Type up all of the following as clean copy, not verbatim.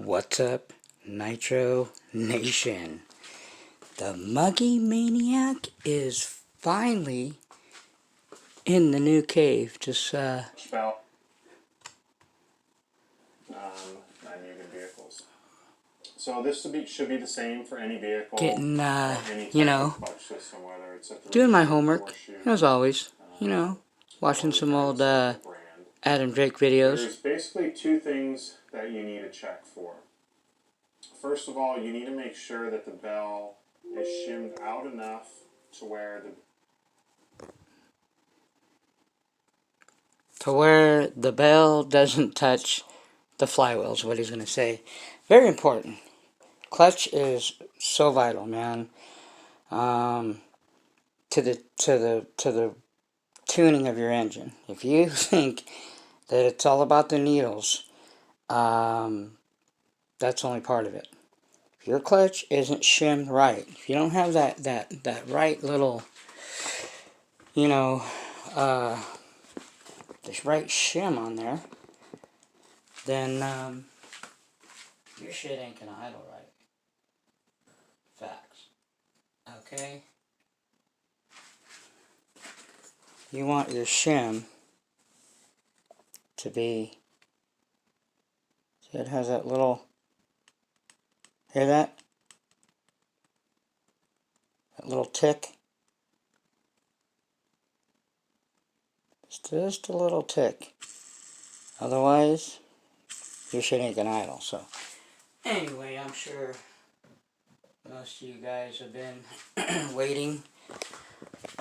What's up, Nitro Nation? The Muggy Maniac is finally in the new cave. Just Spell. Non-moving vehicles. So this should be the same for any vehicle. getting, any you know, clutch system, whether it's a doing my homework, as always. You know, watching some old Adam Drake videos. There's basically two things that you need to check for. First of all, you need to make sure that the bell is shimmed out enough to where the bell doesn't touch the flywheel is what he's going to say. Very important. Clutch is so vital, man. To the tuning of your engine. If you think that it's all about the needles, that's only part of it. If your clutch isn't shimmed right, if you don't have that right little, you know, this right shim on there, then your shit ain't gonna idle right. Facts. Okay? You want your shim to be, see, it has that little, hear that? That little tick. It's just a little tick. Otherwise, your shit ain't gonna idle. So, anyway, I'm sure most of you guys have been waiting.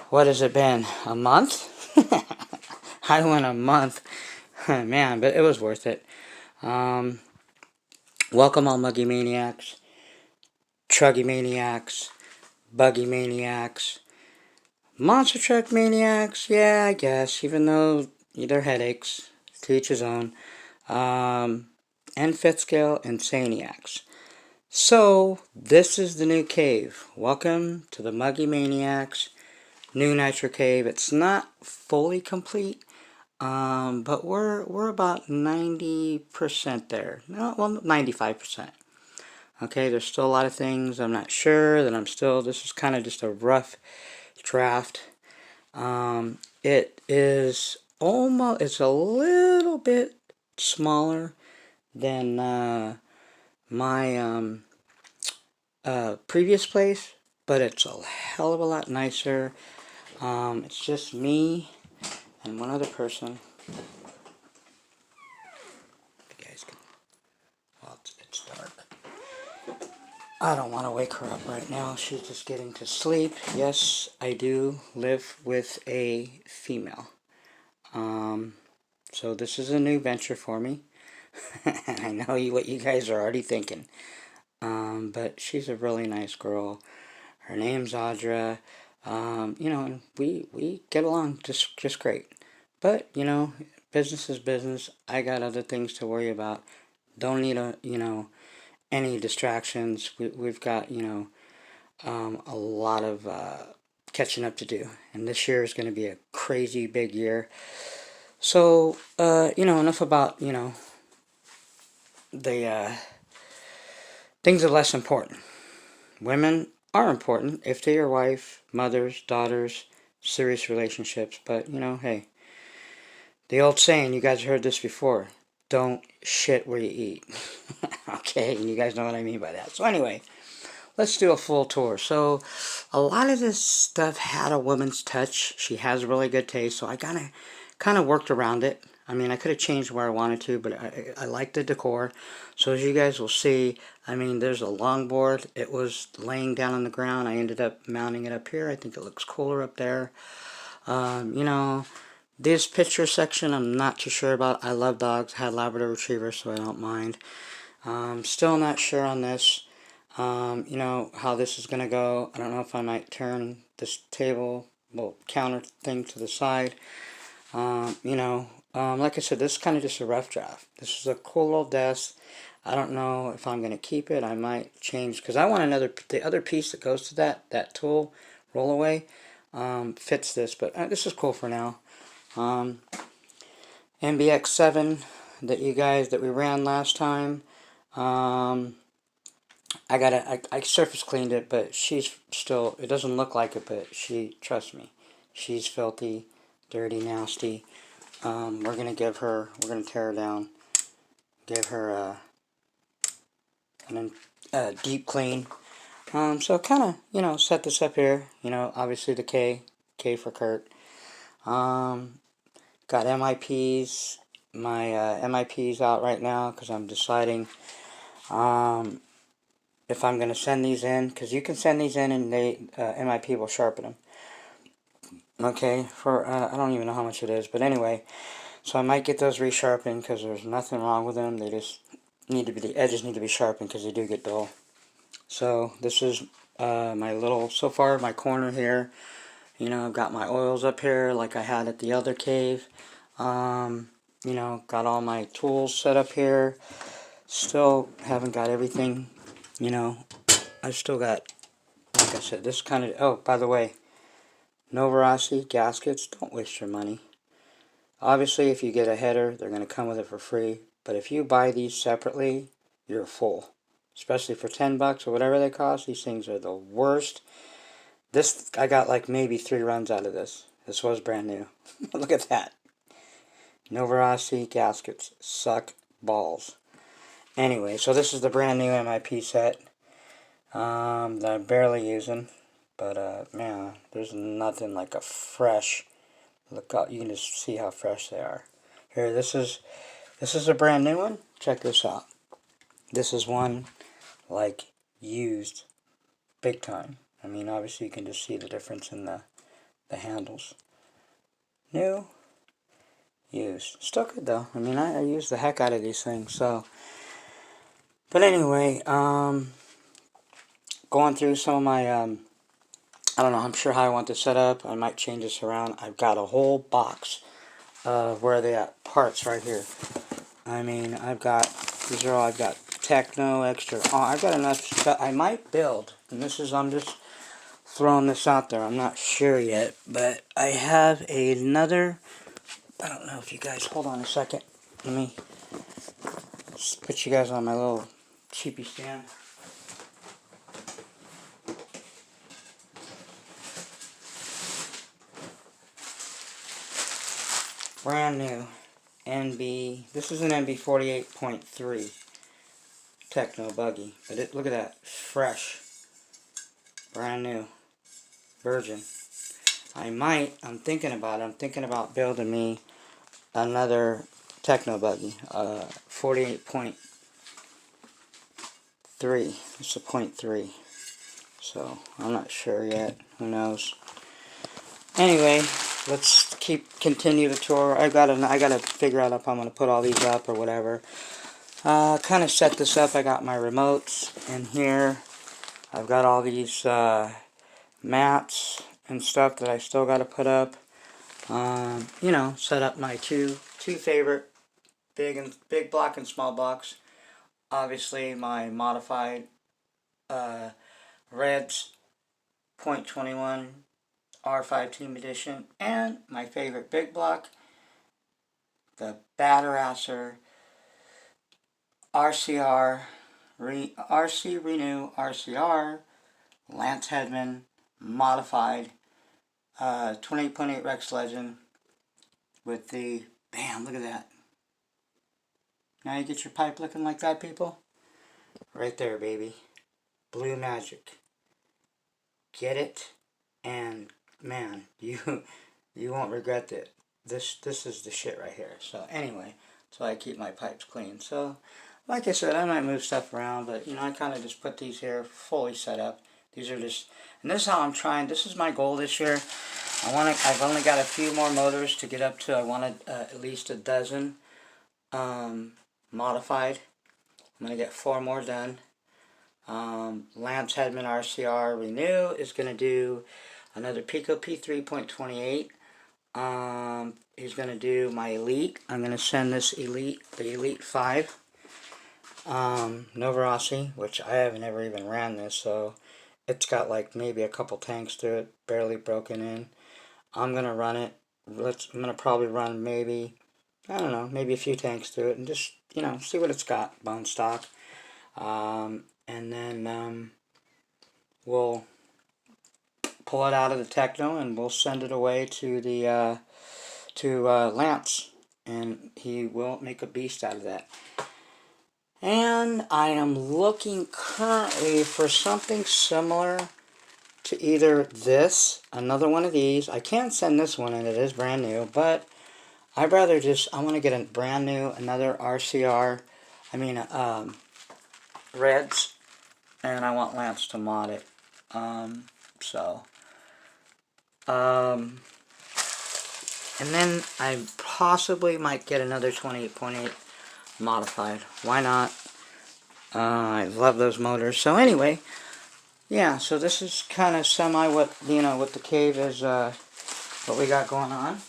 What has it been? A month? I went a month. Man, but it was worth it. Welcome all Muggy Maniacs, Truggy Maniacs, Buggy Maniacs, Monster Truck Maniacs, yeah, I guess, even though they're headaches, to each his own, and fifth scale Insaniacs. So, this is the new cave. Welcome to the Muggy Maniacs, new Nitro Cave. It's not fully complete, but we're about 90% there. No, well, 95%. Okay, there's still a lot of things I'm not sure that this is kind of just a rough draft. It is almost, it's a little bit smaller than my previous place, but it's a hell of a lot nicer. It's just me and one other person. You guys can, well, it's dark. I don't want to wake her up right now. She's just getting to sleep. Yes, I do live with a female. So this is a new venture for me. And I know what you guys are already thinking. But she's a really nice girl. Her name's Audra. You know, and we get along just great. But, you know, business is business. I got other things to worry about. Don't need any distractions. We've got, a lot of catching up to do. And this year is going to be a crazy big year. So, enough about, the things are less important. Women are important if they're your wife, mothers, daughters, serious relationships. But, hey, the old saying, you guys heard this before, don't shit where you eat. Okay, and you guys know what I mean by that. So anyway, let's do a full tour. So, a lot of this stuff had a woman's touch. She has really good taste, so I kind of worked around it. I mean, I could have changed where I wanted to, but I like the decor. So as you guys will see, I mean, there's a longboard. It was laying down on the ground. I ended up mounting it up here. I think it looks cooler up there. This picture section, I'm not too sure about. I love dogs. I had Labrador Retriever, so I don't mind. Still not sure on this. How this is going to go. I don't know if I might turn this table, counter thing to the side. Like I said, this is kind of just a rough draft. This is a cool little desk. I don't know if I'm going to keep it. I might change, because I want the other piece that goes to that tool, roll away, fits this, but this is cool for now. MBX7 that we ran last time. I surface cleaned it, but she's still, it doesn't look like it, but trust me, she's filthy, dirty, nasty. We're gonna tear her down, give her a deep clean. So kind of, set this up here. Obviously the K for Kurt. Got MIPs. My MIPs out right now because I'm deciding if I'm going to send these in, because you can send these in and they MIP will sharpen them. Okay, for I don't even know how much it is, but anyway, so I might get those resharpened because there's nothing wrong with them. They just the edges need to be sharpened because they do get dull. So this is my little, so far my corner here. I've got my oils up here like I had at the other cave. Got all my tools set up here. Still haven't got everything, I've still got, like I said, this kind of, oh, by the way, no Verasi gaskets, don't waste your money. Obviously, if you get a header, they're going to come with it for free. But if you buy these separately, you're full. Especially for 10 bucks or whatever they cost, these things are the worst. This, I got like maybe 3 runs out of this. This was brand new. Look at that. No Verasi gaskets suck balls. Anyway, so this is the brand new MIP set that I'm barely using. But, man, there's nothing like a fresh, look out, you can just see how fresh they are. Here, this is a brand new one. Check this out. This is one, like, used big time. I mean, obviously you can just see the difference in the handles. New, used. Still good, though. I mean, I use the heck out of these things, so. But anyway, going through some of my, I don't know, I'm sure how I want this set up. I might change this around. I've got a whole box of where are they at parts right here. I mean, I've got Techno, extra. Oh, I've got enough stuff. I might build, and I'm just throwing this out there. I'm not sure yet, but I have another, I don't know if you guys, hold on a second. Let me put you guys on my little cheapy stand. Brand new NB. This is an NB 48.3 Techno buggy, but look at that, fresh, brand new, virgin. I'm thinking about building me another Techno buggy, 48.3. It's a .3, so I'm not sure yet. Who knows? Anyway, let's continue the tour. I gotta figure out if I'm gonna put all these up or whatever. Kind of set this up. I got my remotes in here. I've got all these mats and stuff that I still got to put up. Set up my two favorite big block and small box. Obviously, my modified Reds .21 R5 Team Edition, and my favorite big block, the Batarasser RC Renew RCR Lance Hedman modified 28.8 Rex Legend with the, bam, look at that. Now you get your pipe looking like that, people? Right there, baby. Blue magic. Get it, and man, you won't regret it. This is the shit right here. So anyway, that's why I keep my pipes clean. So, like I said, I might move stuff around, but I kind of just put these here fully set up. These are just, and this is how I'm trying. This is my goal this year. I've only got a few more motors to get up to. I wanted at least a dozen modified. I'm going to get 4 more done. Lance Hedman RCR Renew is going to do another Pico P3.28. He's going to do my Elite. I'm going to send this Elite, the Elite 5. Novarossi, which I haven't ever even ran this, so it's got like maybe a couple tanks through it, barely broken in. I'm going to run it. I'm going to probably run maybe, I don't know, maybe a few tanks through it and just, see what it's got, bone stock. And then we'll pull it out of the Techno and we'll send it away to the Lance, and he will make a beast out of that. And I am looking currently for something similar to either this, another one of these. I can't send this one in, it is brand new, but I'd rather just, I want to get a brand new, another RCR, Reds, and I want Lance to mod it. And then I possibly might get another 28.8 modified. Why not? I love those motors. So anyway, yeah, so this is kind of semi what the cave is, what we got going on.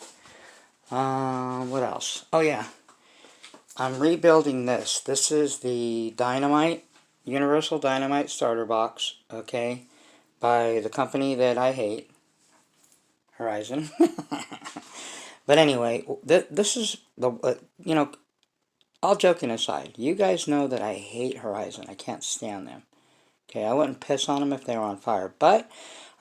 What else? Oh yeah, I'm rebuilding this. This is the Dynamite, Universal Dynamite starter box, okay, by the company that I hate, Horizon. But anyway, this is the, all joking aside, you guys know that I hate Horizon. I can't stand them. Okay, I wouldn't piss on them if they were on fire. But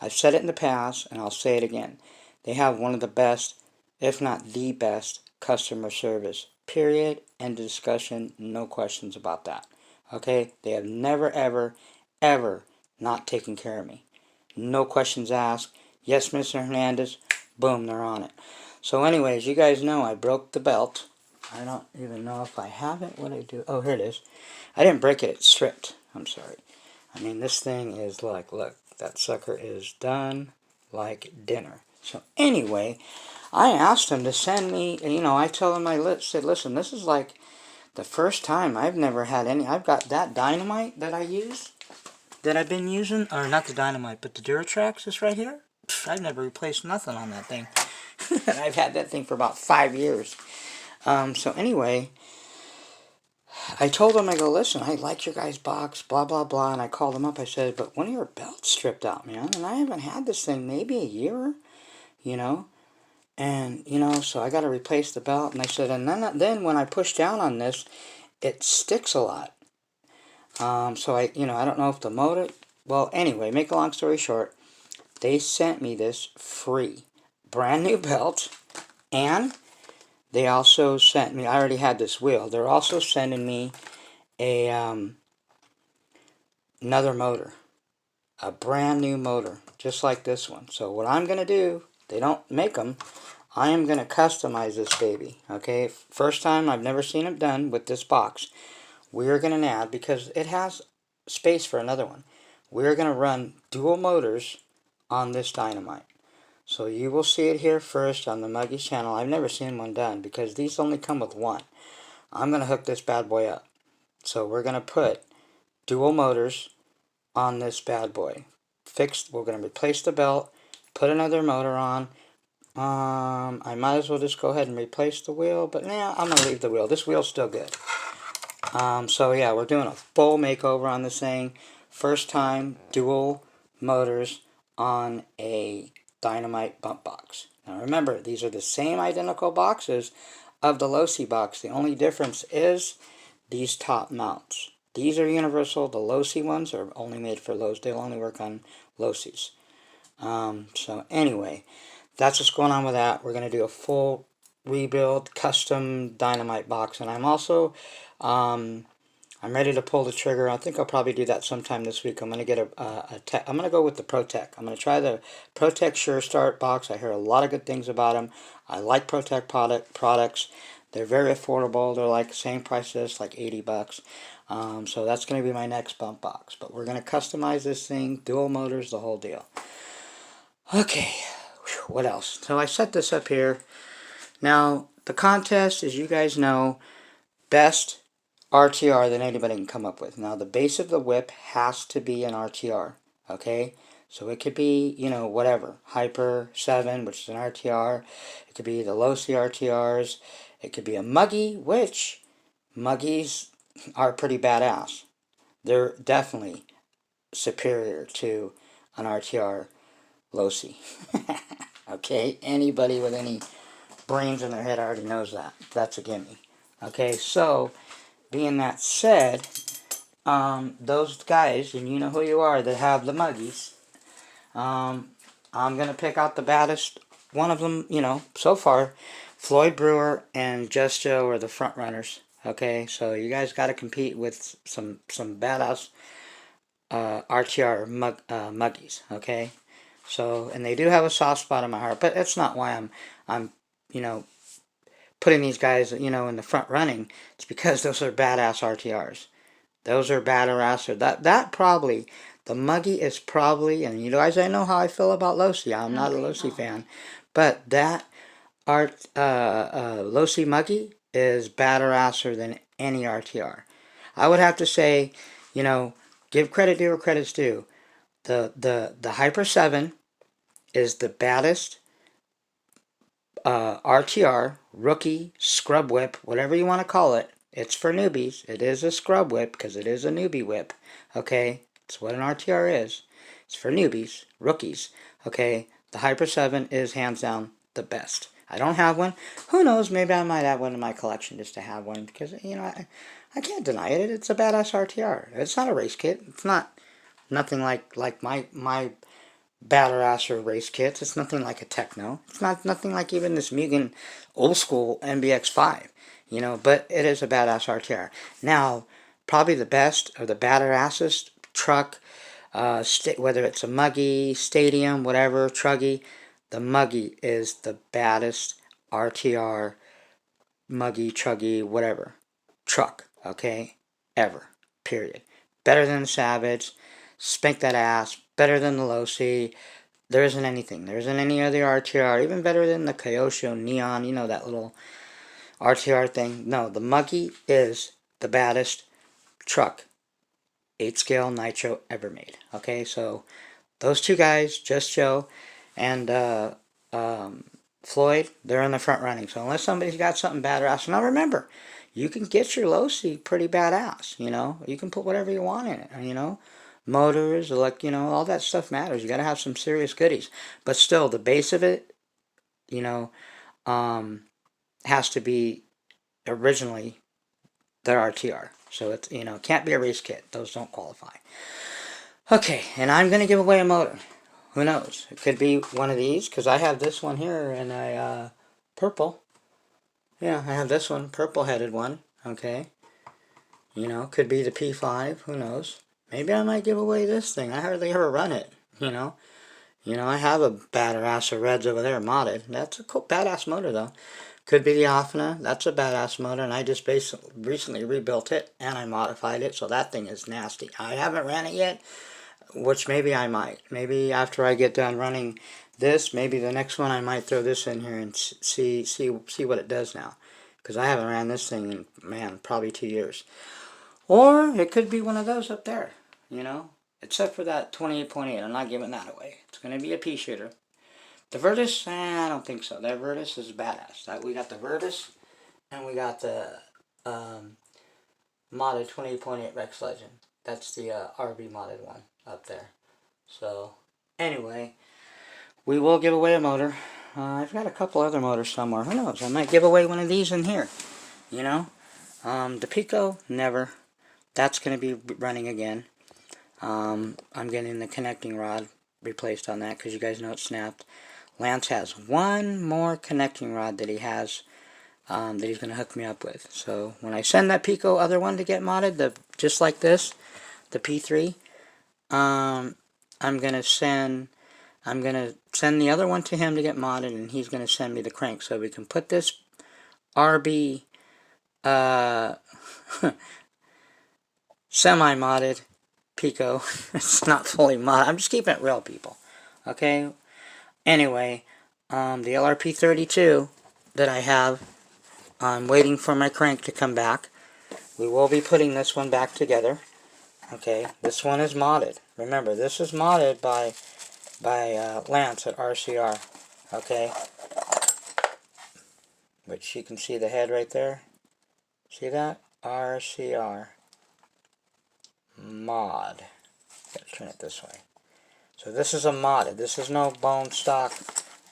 I've said it in the past, and I'll say it again. They have one of the best, if not the best, customer service. Period. End of discussion. No questions about that. Okay? They have never, ever, ever not taken care of me. No questions asked. Yes, Mr. Hernandez. Boom, they're on it. So anyways, you guys know I broke the belt. I don't even know if I have it. What I do? Oh, here it is. I didn't break it. It's stripped. I'm sorry. I mean, this thing is like, look, that sucker is done like dinner. So anyway, I asked him to send me, I told him, I said, listen, this is like the first time I've never had any. I've got that Dynamite that I use, that I've been using, or not the Dynamite, but the Duratrax is right here. I've never replaced nothing on that thing. And I've had that thing for about 5 years. So anyway, I told him, I go, listen, I like your guys' box, blah, blah, blah. And I called him up. I said, but one of your belts stripped out, man. And I haven't had this thing maybe a year, And, so I got to replace the belt. And I said, and then when I push down on this, it sticks a lot. So I don't know if the motor... Well, anyway, make a long story short, they sent me this free, brand new belt, and they also sent me, I already had this wheel, they're also sending me a, another motor, a brand new motor, just like this one. So what I'm going to do, they don't make them, I am going to customize this baby, okay? First time, I've never seen it done with this box. We're going to add, because it has space for another one, we're going to run dual motors on this Dynamite. So you will see it here first on the Muggy channel. I've never seen one done, because these only come with one. I'm going to hook this bad boy up. So we're going to put dual motors on this bad boy. We're going to replace the belt, put another motor on. I might as well just go ahead and replace the wheel, but nah, I'm going to leave the wheel. This wheel's still good. So yeah, we're doing a full makeover on this thing. First time dual motors on a Dynamite bump box. Now remember, these are the same identical boxes of the Losi box. The only difference is these top mounts. These are universal. The Losi ones are only made for Lowe's. They'll only work on Losis. So anyway, that's what's going on with that. We're going to do a full rebuild, custom Dynamite box. And I'm also, I'm ready to pull the trigger. I think I'll probably do that sometime this week. I'm going to get I'm going to go with the ProTech. I'm going to try the ProTech Sure Start box. I hear a lot of good things about them. I like ProTech products. They're very affordable. They're like the same price as like 80 bucks. So that's going to be my next bump box. But we're going to customize this thing, dual motors, the whole deal. Okay, what else? So I set this up here. Now, the contest, as you guys know, best RTR that anybody can come up with. Now, the base of the whip has to be an RTR, okay? So it could be, whatever. Hyper 7, which is an RTR. It could be the Losi RTRs. It could be a Muggy, which Muggies are pretty badass. They're definitely superior to an RTR Losi. Okay? Anybody with any brains in their head already knows that. That's a gimme. Okay, so being that said, those guys, and you know who you are, that have the muggies, I'm going to pick out the baddest one of them, you know, so far. Floyd Brewer and Just Joe are the front runners. Okay, so you guys got to compete with some badass RTR muggies. Okay, so, and they do have a soft spot in my heart, but that's not why I'm you know, putting these guys, you know, in the front running. It's because those are badass RTRs. Those are badass. That probably, the muggy is probably, and you guys, I know how I feel about Losi. I'm not a Losi fan, but that Losi muggy is badasser than any RTR. I would have to say, you know, give credit due where credit's due. The Hyper 7 is the baddest RTR, rookie, scrub whip, whatever you want to call it. It's for newbies. It is a scrub whip because it is a newbie whip. Okay? It's what an RTR is. It's for newbies, rookies. Okay? The Hyper 7 is hands down the best. I don't have one. Who knows? Maybe I might have one in my collection just to have one because, you know, I can't deny it. It's a badass RTR. It's not a race kit. It's not nothing like my Batterasser race kits. It's nothing like a Techno. It's nothing like even this Mugen old school MBX5, you know, but it is a badass RTR. Now, probably the best or the badderassest truck, whether it's a Muggy, Stadium, whatever, Truggy, the Muggy is the baddest RTR, Muggy, Truggy, whatever, truck, okay, ever, period. Better than the Savage, spank that ass, better than the Losi. There isn't anything. There isn't any other RTR, even better than the Kyosho Neon, you know, that little RTR thing. No, the Muggy is the baddest truck, 8 scale nitro ever made. Okay, so those two guys, Just Joe and Floyd, they're in the front running. So unless somebody's got something badass, now remember, you can get your Losi pretty badass, you know. You can put whatever you want in it, you know. Motors, you know, all that stuff matters. You got to have some serious goodies. But still, the base of it, you know, has to be originally their RTR. So it's, you know, it can't be a race kit. Those don't qualify. Okay, and I'm going to give away a motor. Who knows? It could be one of these, because I have this one here in a purple. Yeah, I have this one, purple-headed one. Okay. You know, could be the P5. Who knows? Maybe I might give away this thing. I hardly ever run it, you know. You know, I have a badass of Reds over there modded. That's a cool, badass motor, though. Could be the Afna. That's a badass motor, and I just recently rebuilt it, and I modified it, so that thing is nasty. I haven't ran it yet, which maybe I might. Maybe after I get done running this, maybe the next one I might throw this in here and see what it does now. Because I haven't ran this thing in, man, probably 2 years. Or it could be one of those up there, you know. Except for that 28.8, I'm not giving that away. It's going to be a pea shooter. The Virtus, I don't think so. That Virtus is badass. We got the Virtus, and we got the modded 28.8 Rex Legend. That's the RB modded one up there. So, anyway, we will give away a motor. I've got a couple other motors somewhere. Who knows? I might give away one of these in here. You know? The Pico, never. That's going to be running again. I'm getting the connecting rod replaced on that because you guys know it snapped. Lance has one more connecting rod that he has that he's going to hook me up with. So when I send that Pico other one to get modded, just like this, the P3, I'm going to send the other one to him to get modded, and he's going to send me the crank so we can put this RB semi-modded Pico. It's not fully modded. I'm just keeping it real, people. Okay? Anyway, the LRP32 that I have, I'm waiting for my crank to come back. We will be putting this one back together. Okay? This one is modded. Remember, this is modded by Lance at RCR. Okay? Which you can see the head right there. See that? RCR. Mod. Gotta turn it this way. So this is a modded. This is no bone stock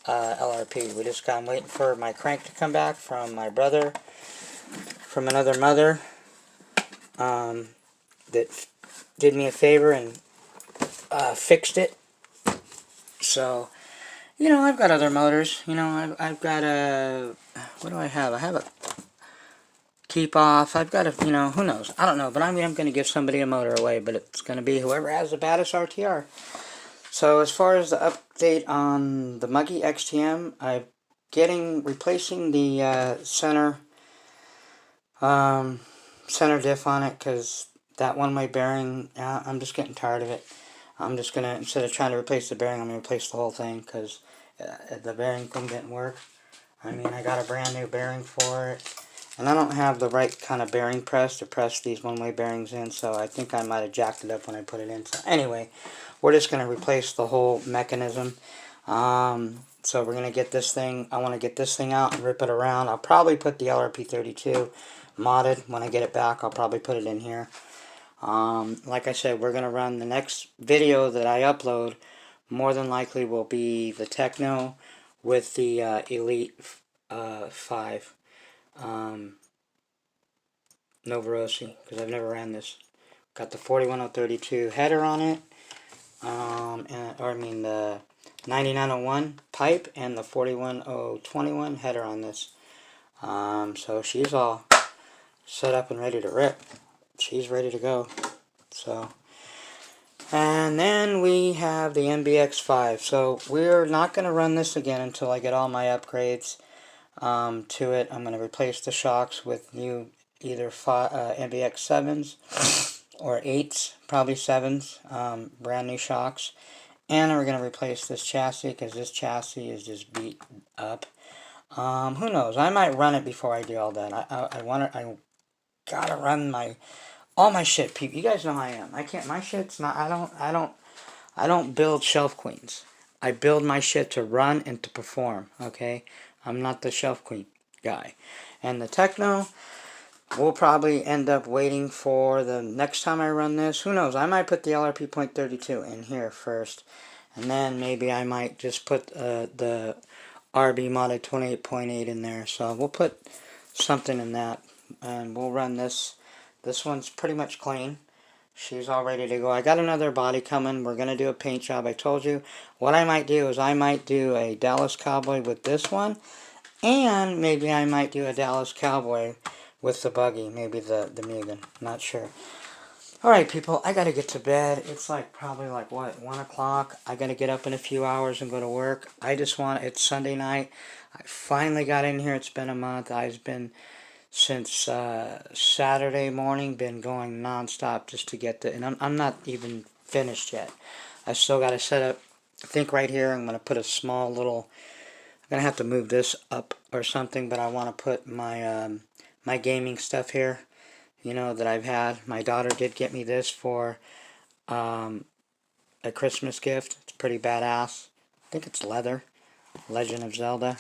LRP. I'm waiting for my crank to come back from my brother, from another mother. that did me a favor and fixed it. So, you know, I've got other motors. You know, I've got a, what do I have? I have a keep off. I've got a, you know, who knows? I don't know, but I'm going to give somebody a motor away, but it's going to be whoever has the baddest RTR. So as far as the update on the Muggy XTM, I'm replacing the center diff on it, because that one-way bearing, I'm just getting tired of it. I'm just going to, instead of trying to replace the bearing, I'm going to replace the whole thing, because the bearing thing didn't work. I mean, I got a brand new bearing for it, and I don't have the right kind of bearing press to press these one-way bearings in, so I think I might have jacked it up when I put it in. So anyway, we're just going to replace the whole mechanism. So we're going to get this thing, I want to get this thing out and rip it around. I'll probably put the LRP32 modded. When I get it back, I'll probably put it in here. Like I said, we're going to run the next video that I upload, more than likely will be the Techno with the Elite 5 Novarosi, because I've never ran this. Got the 41032 header on it, the 9901 pipe and the 41021 header on this. So she's all set up and ready to rip. She's ready to go. So, and then we have the MBX5. So we're not going to run this again until I get all my upgrades to it. I'm going to replace the shocks with new either MBX 7s or 8s, probably 7s, brand new shocks. And we're going to replace this chassis, because this chassis is just beat up. Who knows? I might run it before I do all that. I gotta run all my shit, people. You guys know how I am. I can't. My shit's not. I don't build shelf queens. I build my shit to run and to perform. Okay, I'm not the shelf queen guy. And the Techno, we'll probably end up waiting for the next time I run this. Who knows? I might put the LRP.32 in here first, and then maybe I might just put the RB modded 28.8 in there. So we'll put something in that, and we'll run this. This one's pretty much clean. She's all ready to go. I got another body coming. We're going to do a paint job. I told you what I might do is I might do a Dallas Cowboy with this one, and maybe I might do a Dallas Cowboy with the buggy, maybe the Mugen. Not sure. Alright, people, I gotta get to bed. It's probably what, 1 o'clock? I gotta get up in a few hours and go to work. It's Sunday night. I finally got in here. It's been a month. I've been, since Saturday morning, been going non-stop just to get and I'm not even finished yet. I still gotta set up, I think right here, I'm gonna put a small little, I'm gonna have to move this up or something, but I want to put my my gaming stuff here, you know, that I've had. My daughter did get me this for a Christmas gift. It's pretty badass. I think it's leather. Legend of Zelda.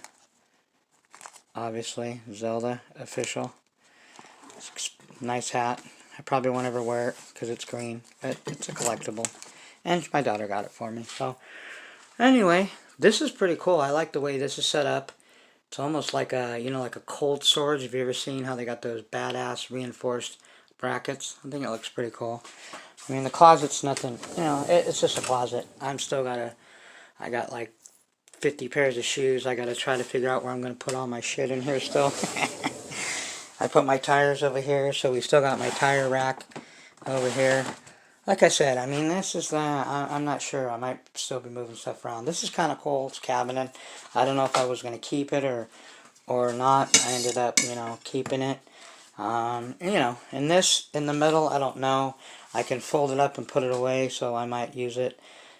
Obviously, Zelda official. Nice hat. I probably won't ever wear it because it's green, but it's a collectible. And my daughter got it for me. So, anyway, this is pretty cool. I like the way this is set up. It's almost like a, you know, like a cold storage. Have you ever seen how they got those badass reinforced brackets? I think it looks pretty cool. I mean, the closet's nothing, you know, it's just a closet. I got like 50 pairs of shoes. I gotta try to figure out where I'm gonna put all my shit in here still. I put my tires over here, so we still got my tire rack over here. Like I said, I mean, this is, I'm not sure. I might still be moving stuff around. This is kind of cool. It's cabinet. I don't know if I was going to keep it or not. I ended up, you know, keeping it. You know, and this in the middle, I don't know. I can fold it up and put it away, so I might use it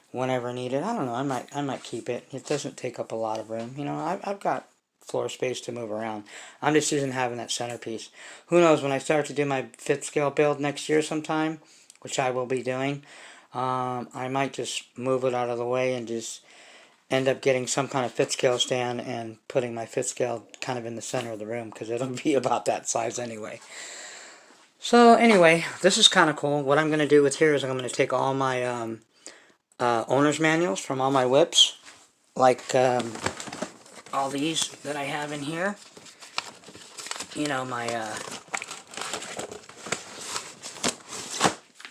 whenever needed. I don't know. I might keep it. It doesn't take up a lot of room. You know, I've got floor space to move around. I'm just using having that centerpiece. Who knows, when I start to do my 5th scale build next year sometime, which I will be doing, I might just move it out of the way and just end up getting some kind of 5th scale stand and putting my 5th scale kind of in the center of the room, because it'll be about that size anyway. So anyway, this is kind of cool. What I'm going to do with here is I'm going to take all my owner's manuals from all my whips, like all these that I have in here. You know, my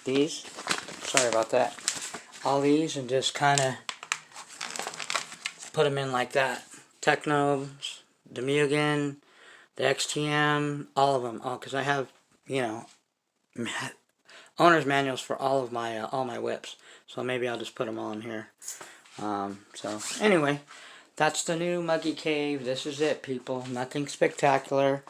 these. Sorry about that. All these and just kind of put them in like that. Technos, the Mugen, the XTM, all of them. Oh, because I have, you know, owner's manuals for all my whips. So maybe I'll just put them all in here. So anyway, that's the new Muggy Cave. This is it, people. Nothing spectacular,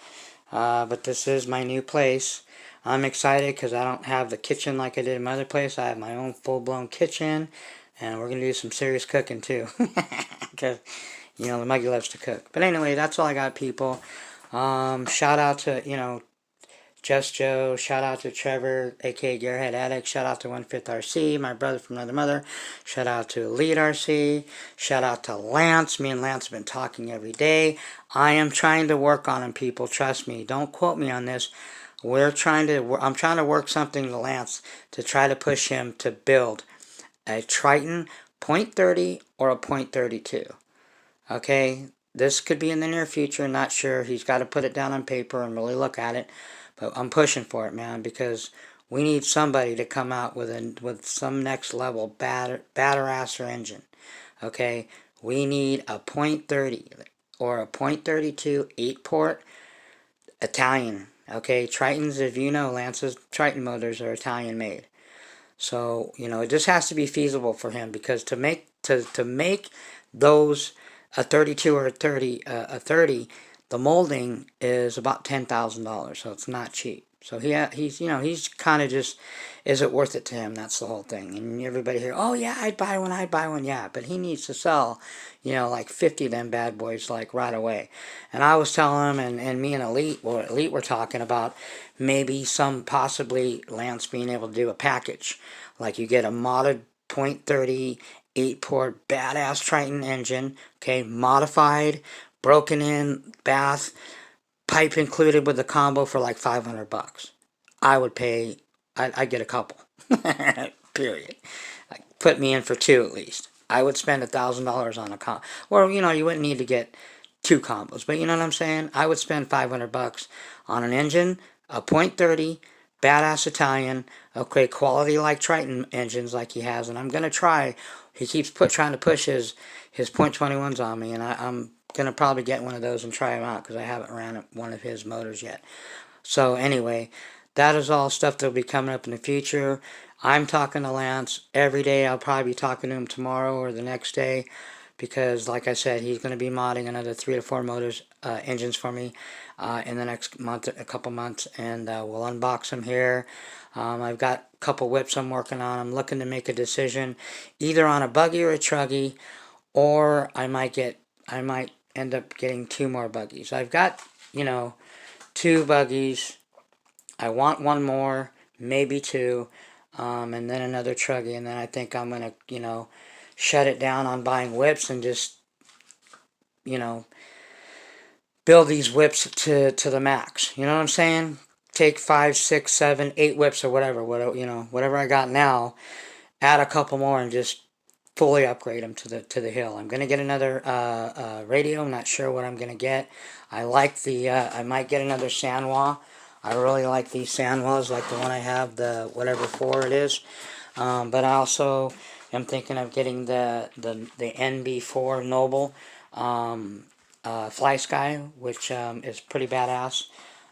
but this is my new place. I'm excited because I don't have the kitchen like I did in my other place. I have my own full-blown kitchen, and we're going to do some serious cooking too. Because, you know, the Muggy loves to cook. But anyway, that's all I got, people. Shout out to, you know, Just Joe. Shout out to Trevor, aka Gearhead Addict. Shout out to 1/5 RC, my brother from another mother. Shout out to Elite RC. Shout out to Lance. Me and Lance have been talking every day. I am trying to work on him, people. Trust me. Don't quote me on this. I'm trying to work something to Lance to try to push him to build a Triton .30 or a .32. Okay? This could be in the near future. Not sure. He's got to put it down on paper and really look at it. But I'm pushing for it, man, because we need somebody to come out with some next level batter-asser engine. Okay? We need a .30 or a .32 8-port Italian. Okay? Tritons, if you know, Lance's Triton motors are Italian made. So, you know, it just has to be feasible for him, because to make those a 32 or a 30, the molding is about $10,000, so it's not cheap. So he's you know, he's kind of just, is it worth it to him? That's the whole thing. And everybody here, oh yeah, I'd buy one, yeah, but he needs to sell, you know, like 50 of them bad boys like right away. And I was telling him, and me and Elite were talking about maybe possibly Lance being able to do a package, like you get a modded .30 8-port badass Triton engine, okay, modified, broken in, bath, pipe included with the combo for like $500. I would pay, I'd get a couple, period. Put me in for two at least. I would spend $1,000 on a combo. Or, you know, you wouldn't need to get two combos, but you know what I'm saying? I would spend $500 on an engine, a .30, badass Italian, okay, quality like Triton engines like he has, and I'm going to try. He keeps trying to push his .21s on me, and I'm going to probably get one of those and try them out, because I haven't ran one of his motors yet. So anyway, that is all stuff that will be coming up in the future. I'm talking to Lance every day. I'll probably be talking to him tomorrow or the next day, because like I said, he's going to be modding another 3 to 4 motors, engines for me in the next month, a couple months, and we'll unbox them here. I've got a couple whips I'm working on. I'm looking to make a decision either on a buggy or a truggy, or I might end up getting 2 more buggies. I've got, you know, 2 buggies. I want 1 more, maybe 2, and then another truggy, and then I think I'm going to, you know, shut it down on buying whips and just, you know, build these whips to the max. You know what I'm saying? Take 5, 6, 7, 8 whips or whatever, you know, whatever I got now, add a couple more and just fully upgrade them to the hill. I'm gonna get another radio. I'm not sure what I'm gonna get. I like the I might get another Sanwa. I really like these Sanwas, like the one I have, the whatever 4 it is. But I also am thinking of getting the NB4 Noble Fly Sky, which is pretty badass.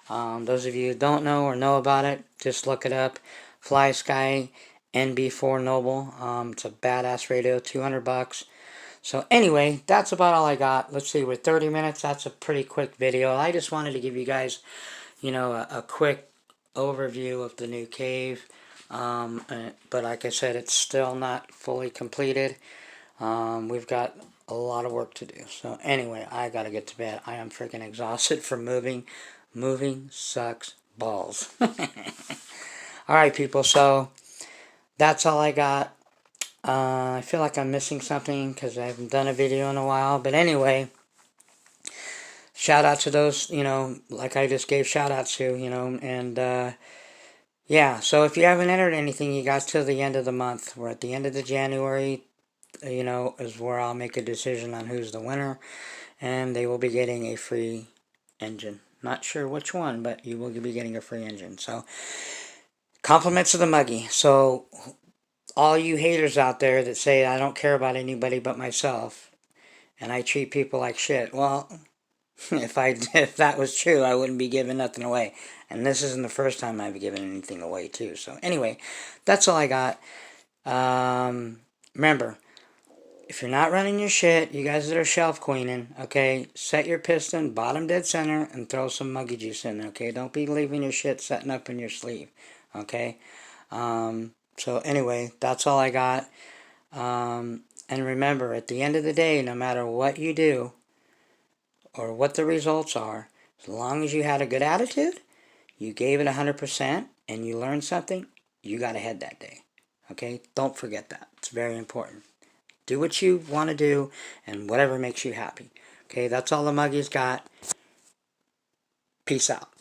Those of you who don't know or know about it, just look it up. Fly Sky NB4 Noble. It's a badass radio, $200. So anyway, that's about all I got. Let's see, we're 30 minutes. That's a pretty quick video. I just wanted to give you guys, you know, a quick overview of the new cave. But like I said, it's still not fully completed. We've got a lot of work to do. So anyway, I gotta get to bed. I am freaking exhausted from moving. Moving sucks balls. Alright, people, so that's all I got. I feel like I'm missing something because I haven't done a video in a while. But anyway, shout out to those, you know, like I just gave shout outs to, you know, and yeah, so if you haven't entered anything, you got till the end of the month. We're at the end of the January, you know, is where I'll make a decision on who's the winner, and they will be getting a free engine. Not sure which one, but you will be getting a free engine. So Compliments of the muggy. So, all you haters out there that say I don't care about anybody but myself and I treat people like shit, well, if that was true, I wouldn't be giving nothing away. And this isn't the first time I've given anything away, too. So, anyway, that's all I got. Remember, if you're not running your shit, you guys that are shelf queening, okay, set your piston bottom dead center and throw some muggy juice in there, okay? Don't be leaving your shit setting up in your sleeve, okay? So anyway, that's all I got. And remember, at the end of the day, no matter what you do or what the results are, as long as you had a good attitude, you gave it 100%, and you learned something, you got ahead that day, okay? Don't forget that. It's very important. Do what you want to do and whatever makes you happy. Okay, that's all the Muggy's got. Peace out.